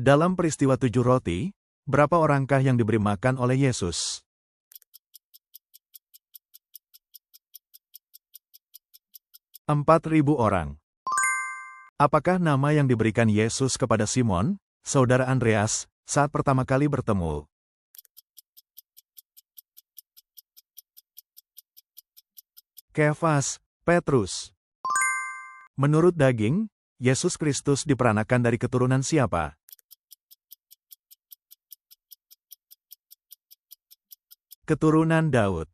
Dalam peristiwa 7 roti, berapa orangkah yang diberi makan oleh Yesus? 4.000 orang. Apakah nama yang diberikan Yesus kepada Simon, saudara Andreas, saat pertama kali bertemu? Kefas, Petrus. Menurut daging, Yesus Kristus diperanakan dari keturunan siapa? Keturunan Daud.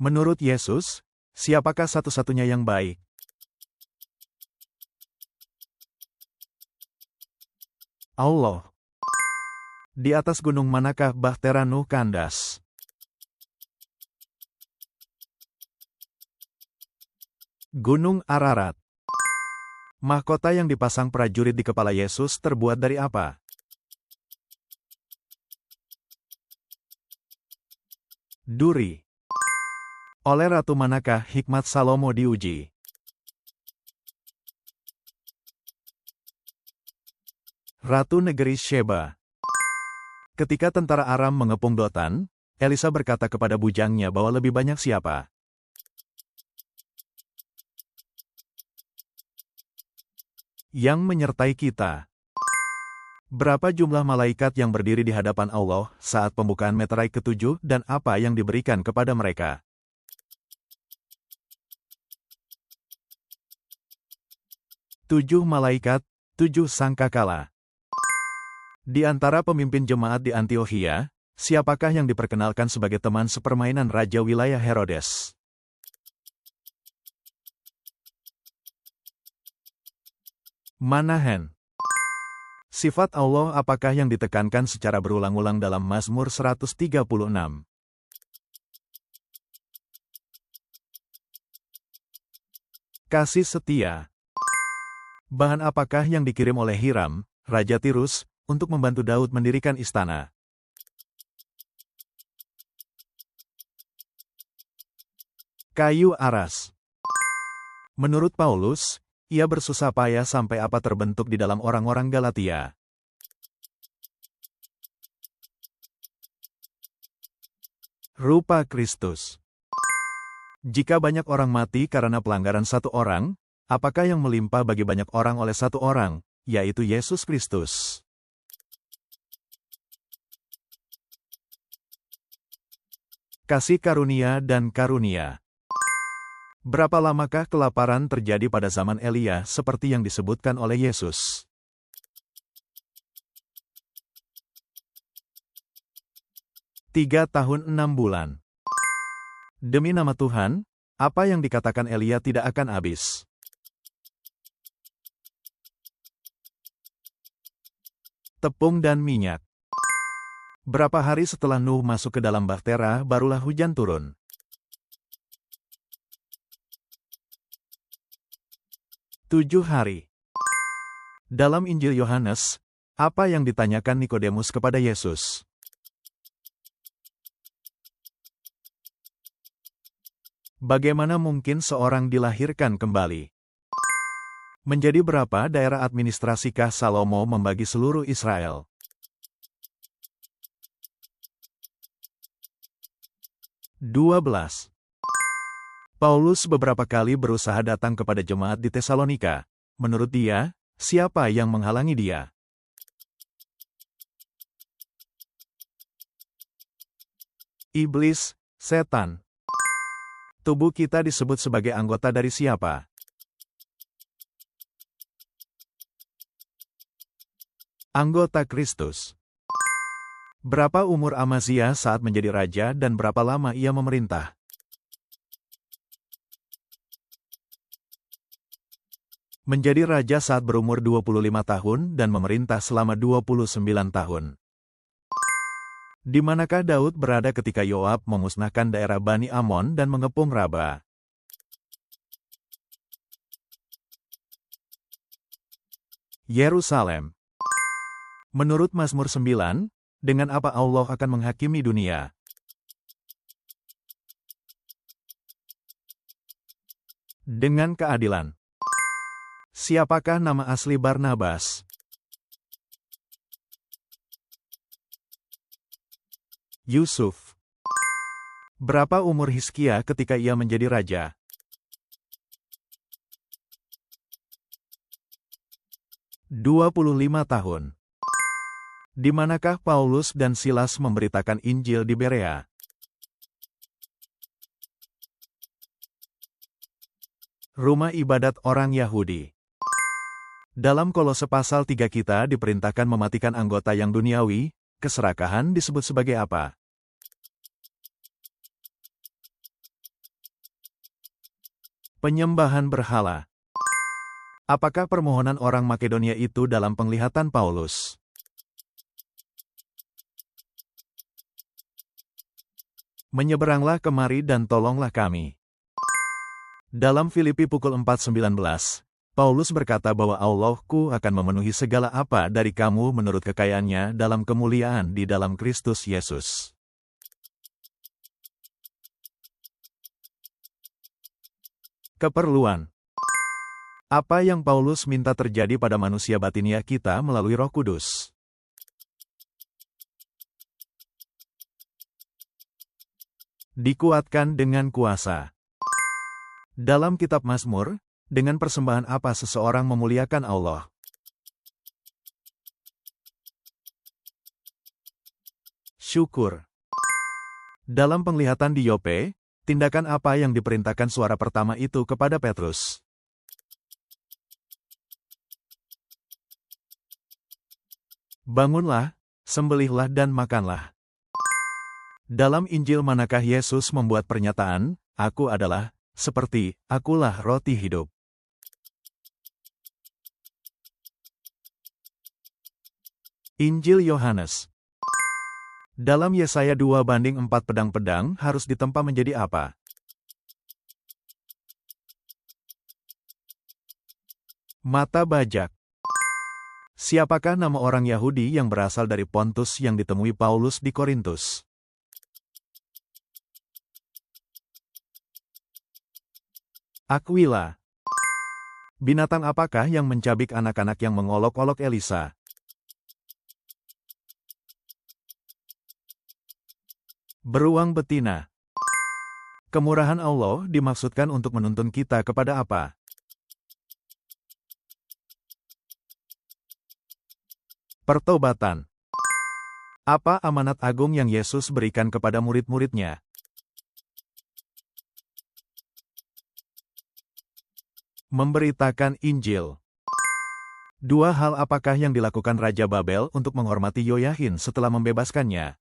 Menurut Yesus, siapakah satu-satunya yang baik? Allah. Di atas gunung manakah Bahtera Nuh kandas? Gunung Ararat. Mahkota yang dipasang prajurit di kepala Yesus terbuat dari apa? Duri. Oleh ratu manakah hikmat Salomo diuji? Ratu negeri Sheba. Ketika tentara Aram mengepung Dotan, Elisa berkata kepada bujangnya bahwa lebih banyak siapa? Yang menyertai kita. Berapa jumlah malaikat yang berdiri di hadapan Allah saat pembukaan meterai ke-7 dan apa yang diberikan kepada mereka? 7 malaikat, 7 sangkakala. Di antara pemimpin jemaat di Antiokhia, siapakah yang diperkenalkan sebagai teman sepermainan raja wilayah Herodes? Manahen. Sifat Allah apakah yang ditekankan secara berulang-ulang dalam Mazmur 136? Kasih setia. Bahan apakah yang dikirim oleh Hiram, Raja Tirus, untuk membantu Daud mendirikan istana? Kayu aras. Menurut Paulus, ia bersusah payah sampai apa terbentuk di dalam orang-orang Galatia. Rupa Kristus. Jika banyak orang mati karena pelanggaran satu orang, apakah yang melimpah bagi banyak orang oleh satu orang, yaitu Yesus Kristus? Kasih karunia dan karunia. Berapa lamakah kelaparan terjadi pada zaman Elia seperti yang disebutkan oleh Yesus? 3 tahun 6 bulan. Demi nama Tuhan, apa yang dikatakan Elia tidak akan habis. Tepung dan minyak. Berapa hari setelah Nuh masuk ke dalam bahtera barulah hujan turun? 7 hari. Dalam Injil Yohanes, apa yang ditanyakan Nikodemus kepada Yesus? Bagaimana mungkin seorang dilahirkan kembali? Menjadi berapa daerah administrasikah Salomo membagi seluruh Israel? 12. Paulus beberapa kali berusaha datang kepada jemaat di Tesalonika. Menurut dia, siapa yang menghalangi dia? Iblis, setan. Tubuh kita disebut sebagai anggota dari siapa? Anggota Kristus. Berapa umur Amazia saat menjadi raja dan berapa lama ia memerintah? Menjadi raja saat berumur 25 tahun dan memerintah selama 29 tahun. Di manakah Daud berada ketika Yoab memusnahkan daerah Bani Amon dan mengepung Raba? Yerusalem. Menurut Mazmur 9, dengan apa Allah akan menghakimi dunia? Dengan keadilan. Siapakah nama asli Barnabas? Yusuf. Berapa umur Hizkia ketika ia menjadi raja? 25 tahun. Di manakah Paulus dan Silas memberitakan Injil di Berea? Rumah ibadat orang Yahudi. Dalam Kolose pasal 3 kita diperintahkan mematikan anggota yang duniawi. Keserakahan disebut sebagai apa? Penyembahan berhala. Apakah permohonan orang Makedonia itu dalam penglihatan Paulus? Menyeberanglah kemari dan tolonglah kami. Dalam Filipi pukul 4:19, Paulus berkata bahwa Allahku akan memenuhi segala apa dari kamu menurut kekayaannya dalam kemuliaan di dalam Kristus Yesus. Keperluan. Apa yang Paulus minta terjadi pada manusia batiniah kita melalui Roh Kudus? Dikuatkan dengan kuasa. Dalam kitab Mazmur, dengan persembahan apa seseorang memuliakan Allah? Syukur. Dalam penglihatan di Yope, tindakan apa yang diperintahkan suara pertama itu kepada Petrus? Bangunlah, sembelihlah dan makanlah. Dalam Injil manakah Yesus membuat pernyataan, "Aku adalah, seperti, akulah roti hidup"? Injil Yohanes. Dalam Yesaya 2:4 pedang-pedang harus ditempa menjadi apa? Mata bajak. Siapakah nama orang Yahudi yang berasal dari Pontus yang ditemui Paulus di Korintus? Aquila. Binatang apakah yang mencabik anak-anak yang mengolok-olok Elisa? Beruang betina. Kemurahan Allah dimaksudkan untuk menuntun kita kepada apa? Pertobatan. Apa amanat agung yang Yesus berikan kepada murid-muridnya? Memberitakan Injil. Dua hal apakah yang dilakukan Raja Babel untuk menghormati Yoyahin setelah membebaskannya?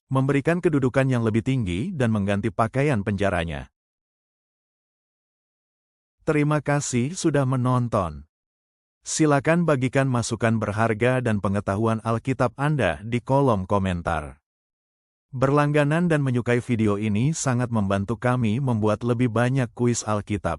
Memberikan kedudukan yang lebih tinggi dan mengganti pakaian penjaranya. Terima kasih sudah menonton. Silakan bagikan masukan berharga dan pengetahuan Alkitab Anda di kolom komentar. Berlangganan dan menyukai video ini sangat membantu kami membuat lebih banyak kuis Alkitab.